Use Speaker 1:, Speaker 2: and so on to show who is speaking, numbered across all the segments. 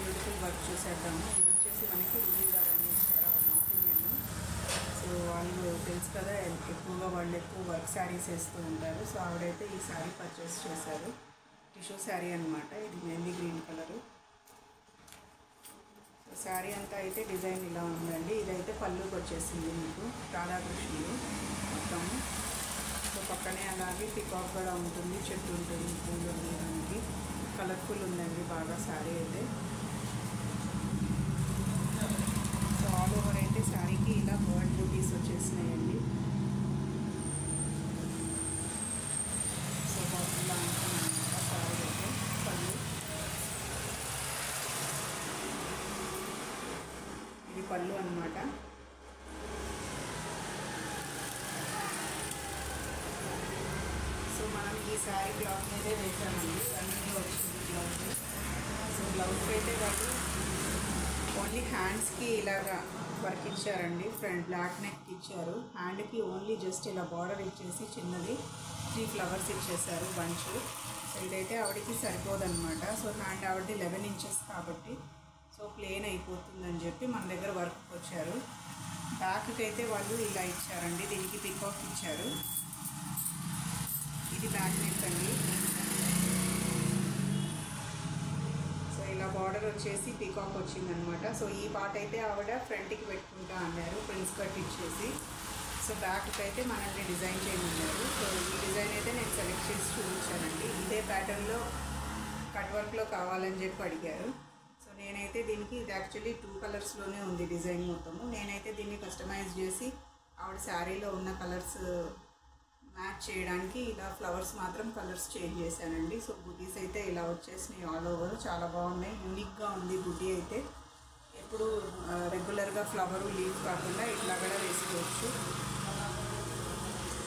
Speaker 1: Beautiful work చూసేద్దాము. ఇది వచ్చేసి మనకి రుజి గారు అని ఇచ్చారు, నార్త్ ఇండియన్. సో వాళ్ళు తెలుసు కదా, ఎక్కువగా వాళ్ళు ఎక్కువ వర్క్ శారీస్ వేస్తూ ఉంటారు. సో ఆవిడైతే ఈ శారీ పర్చేస్ చేశారు. టిష్యూ శారీ అనమాట. ఇది mehndi green colour. So sari అంతా అయితే డిజైన్ ఇలా ఉందండి. ఇదైతే పళ్ళుకి వచ్చేసింది మీకు రాధాకృష్ణుడు మొత్తము. సో పక్కనే అలాగే పికాక్ కూడా ఉంటుంది, చెట్టు ఉంటుంది, పూలు ఉండడానికి కలర్ఫుల్ ఉందండి బాగా శారీ అయితే. సో ఆల్ ఓవర్ అయితే శారీకి ఇలా బర్డ్ బూటీస్ వచ్చేసినాయండి. సో ఇలా ఉంటుందన్నమాట శారీ అయితే. పళ్ళు ఇది పళ్ళు అనమాట. సో మనం ఈ శారీ బ్లౌజ్ మీదే వేసామండి, రన్నింగ్లో వచ్చింది బ్లౌజ్. సో బ్లౌజ్కి అయితే వాళ్ళు ఓన్లీ హ్యాండ్స్కి ఇలాగా వర్క్ ఇచ్చారండి. ఫ్రంట్ బ్లాక్ నెక్ ఇచ్చారు, హ్యాండ్కి ఓన్లీ జస్ట్ ఇలా బార్డర్ ఇచ్చేసి చిన్నది 3 ఫ్లవర్స్ ఇచ్చేసారు బంచ్. సో ఇదైతే ఆవిడకి సరిపోదన్నమాట. సో హ్యాండ్ ఆవిడది 11 ఇంచెస్ కాబట్టి సో ప్లెయిన్ అయిపోతుందని చెప్పి మన దగ్గర వర్క్ వచ్చారు. బ్యాక్కి అయితే వాళ్ళు ఇలా ఇచ్చారండి, దీనికి పికాక్ ఇచ్చారు. ఇది బ్యాక్ నెక్ అండి. సో ఇలా బార్డర్ వచ్చేసి పీకాక్ వచ్చిందనమాట. సో ఈ పార్ట్ అయితే ఆవిడ ఫ్రంట్కి పెట్టుకుంటా అన్నారు, ప్రిన్స్ కట్ ఇచ్చేసి. సో బ్యాక్కి అయితే మనల్ని డిజైన్ చేయమన్నారు. సో ఈ డిజైన్ అయితే నేను సెలెక్ట్ చేసి చూపించానండి. ఇదే ప్యాటర్న్లో కట్ వర్క్లో కావాలని చెప్పి అడిగారు. సో నేనైతే దీనికి ఇది యాక్చువల్లీ 2 కలర్స్లోనే ఉంది డిజైన్ మొత్తము. నేనైతే దీన్ని కస్టమైజ్ చేసి ఆవిడ శారీలో ఉన్న కలర్స్ మ్యాచ్ చేయడానికి ఇలా ఫ్లవర్స్ మాత్రం కలర్స్ చేంజ్ చేశానండి. సో బుటీస్ అయితే ఇలా వచ్చేసినాయి ఆల్ ఓవర్, చాలా బాగున్నాయి. యూనిక్గా ఉంది బుటీ అయితే. ఎప్పుడు రెగ్యులర్గా ఫ్లవరు లీవ్ కాకుండా ఇట్లా కూడా వేసుకోవచ్చు.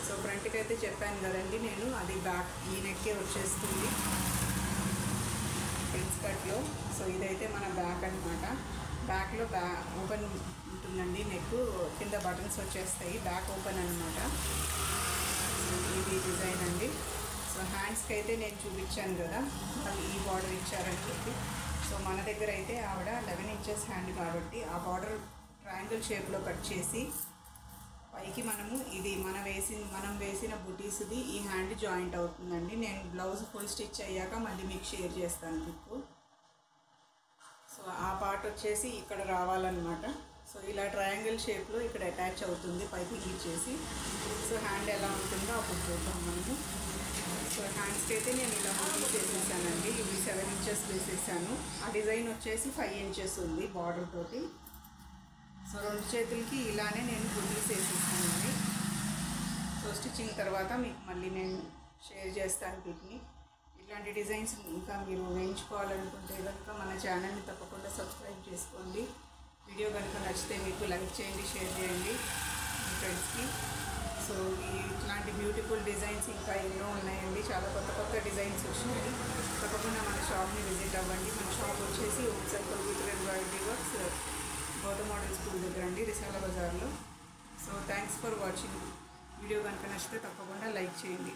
Speaker 1: సో ఫ్రంట్కి అయితే చెప్పాను కదండి నేను, అది బ్యాక్ ఈ నెక్కే వచ్చేస్తుంది ప్రిన్స్ కట్లో. సో ఇదైతే మన బ్యాక్ అనమాట. బ్యాక్లో ఓపెన్ ఉంటుందండి నెక్, కింద బటన్స్ వచ్చేస్తాయి, బ్యాక్ ఓపెన్ అనమాట. ఇది డిజైన్ అండి. సో హ్యాండ్స్కి అయితే నేను చూపించాను కదా, వాళ్ళు ఈ బార్డర్ ఇచ్చారని చెప్పి. సో మన దగ్గర అయితే ఆవిడ 11 ఇంచెస్ హ్యాండ్ కాబట్టి ఆ బార్డర్ ట్రయాంగిల్ షేప్లో కట్ చేసి పైకి మనము ఇది మనం వేసిన బుటీస్ది ఈ హ్యాండ్ జాయింట్ అవుతుందండి. నేను బ్లౌజ్ ఫుల్ స్టిచ్ అయ్యాక మళ్ళీ మీకు షేర్ చేస్తాను మీకు. సో ఆ పార్ట్ వచ్చేసి ఇక్కడ రావాలన్నమాట. సో ఇలా ట్రయాంగిల్ షేప్లో ఇక్కడ అటాచ్ అవుతుంది పైపింగ్ ఇచ్చేసి. సో హ్యాండ్ ఎలా ఉంటుందో అప్పుడు చూద్దాం మనము. సో హ్యాండ్స్కి అయితే నేను ఇలా బుటీస్ వేసేసానండి. ఇవి 7 ఇంచెస్ వేసేసాను. ఆ డిజైన్ వచ్చేసి 5 ఇంచెస్ ఉంది బార్డర్ తోటి. సో 2 చేతులకి ఇలానే నేను బుటీస్ వేసేసానండి. సో స్టిచ్చింగ్ తర్వాత మీకు మళ్ళీ నేను షేర్ చేస్తాను వీటిని. ఇట్లాంటి డిజైన్స్ ఇంకా మీరు వేయించుకోవాలనుకుంటే కనుక మన ఛానల్ని తప్పకుండా సబ్స్క్రైబ్ చేసుకోండి. వీడియో కనుక నచ్చితే మీకు లైక్ చేయండి, షేర్ చేయండి మీ ఫ్రెండ్స్కి. సో ఇట్లాంటి బ్యూటిఫుల్ డిజైన్స్ ఇంకా ఎన్నో ఉన్నాయండి, చాలా కొత్త కొత్త డిజైన్స్ వచ్చినాయి. తప్పకుండా మన షాప్ని విజిట్ అవ్వండి. మన షాప్ వచ్చేసి Om circle with embroidery works, Gautam model school దగ్గర అండి, రిసాల బజార్లో. So thanks for watching. Video కనుక నచ్చితే తప్పకుండా లైక్ చేయండి.